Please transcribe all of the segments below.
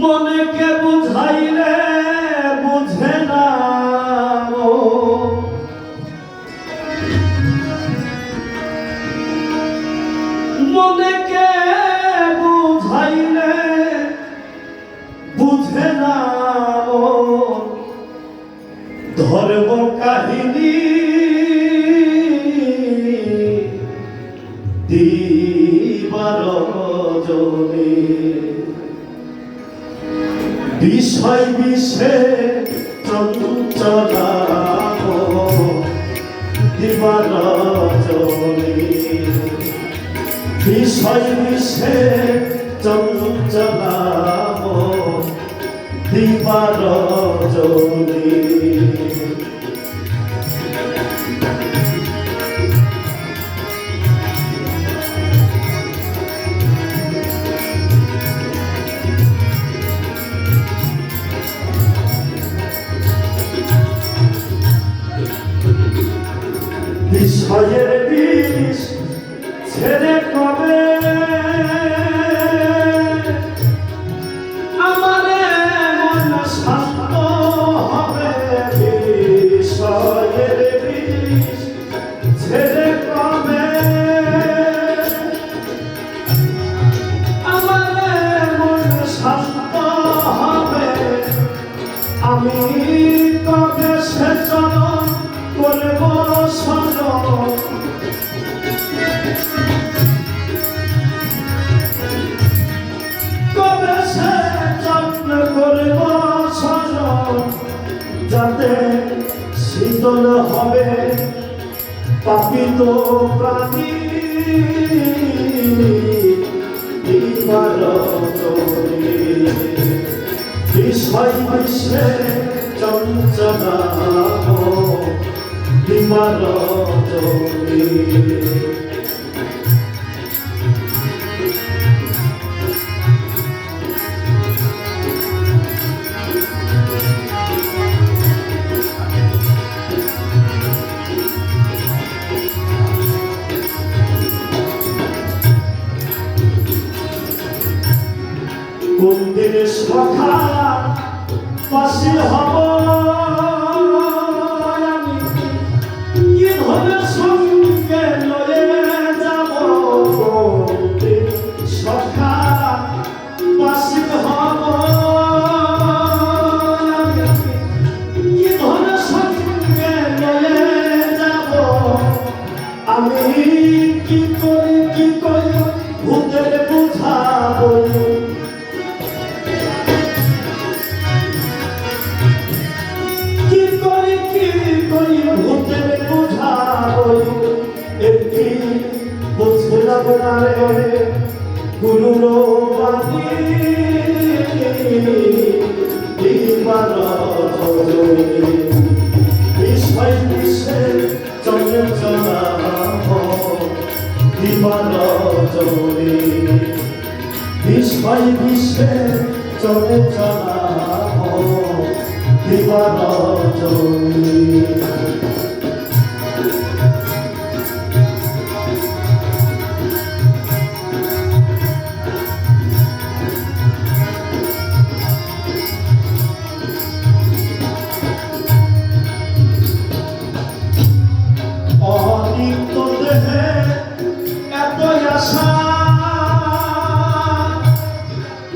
মনেকে বুঝাইলে বুঝে না মনেকে বুঝাইলে বুঝে না ধর্ম কাহিনী দিবার জনে বিষয় বিষে চঞ্চলা দিবার জনে বিষয় বিষে চঞ্চলা দিবার জনে বিষয়ের বিষ ছেড়ে কবে আমারে মন শান্ত হবে বিষয়ের বিষ ছেড়ে কবে আমারে মন শান্ত হবে আমি কবে সে চরণ করব কবে সে যত্ন করব যাতে শীতল হবে পাপিত প্রাণী বিষয় বিষে চঞ্চলা দিবার জনে কোন দিন সখা বাসির হব সঙ্গে লয়ে যাব সখা বাসির হব সঙ্গে লয়ে যাব আমি কি করি ভূতের বুঝাবো ভূতের বুঝাবো একটি বুঝলাম না রে গুরুর বাণী দিবার বিষয় বিষে চঞ্চলা দিবার জনে বিষয় বিষে চঞ্চলা দিবার জনে অনিত্য দেহে এত আশা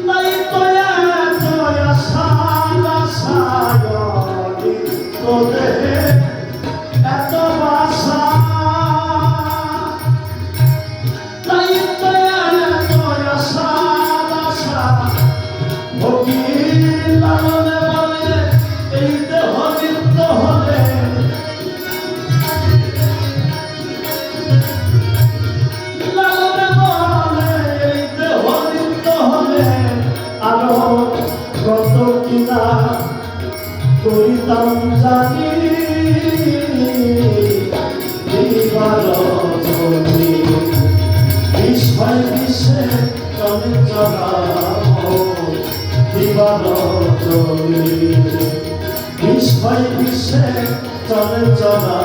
নাই তো এত আশা অনিত্য দেহে এত আশা নাই তো এত আশা ভোগী লালনে বলে এই দেহ নিত্য হলে কত কিনা করিতাম জানি দিবার জনে বিষয় বিষে চঞ্চলা দিবার জনে বিষয় বিষে চঞ্চলা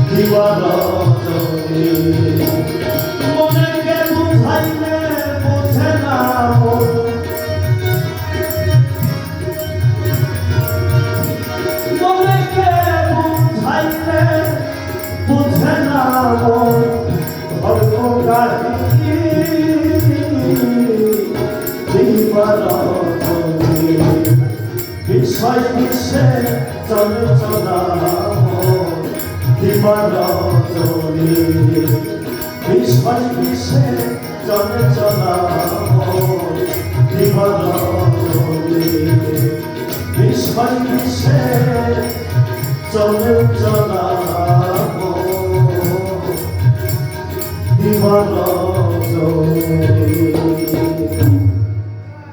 দিবার জনে মনেকে বুঝাইলে বুঝে না বিস্ময় বিশ্বে চঞ্চলা দিবারজনী বিস্ময় বিশ্বে চঞ্চলা দিবারজনী বিস্ময় বিশ্বে চঞ্চলা দিবারজনী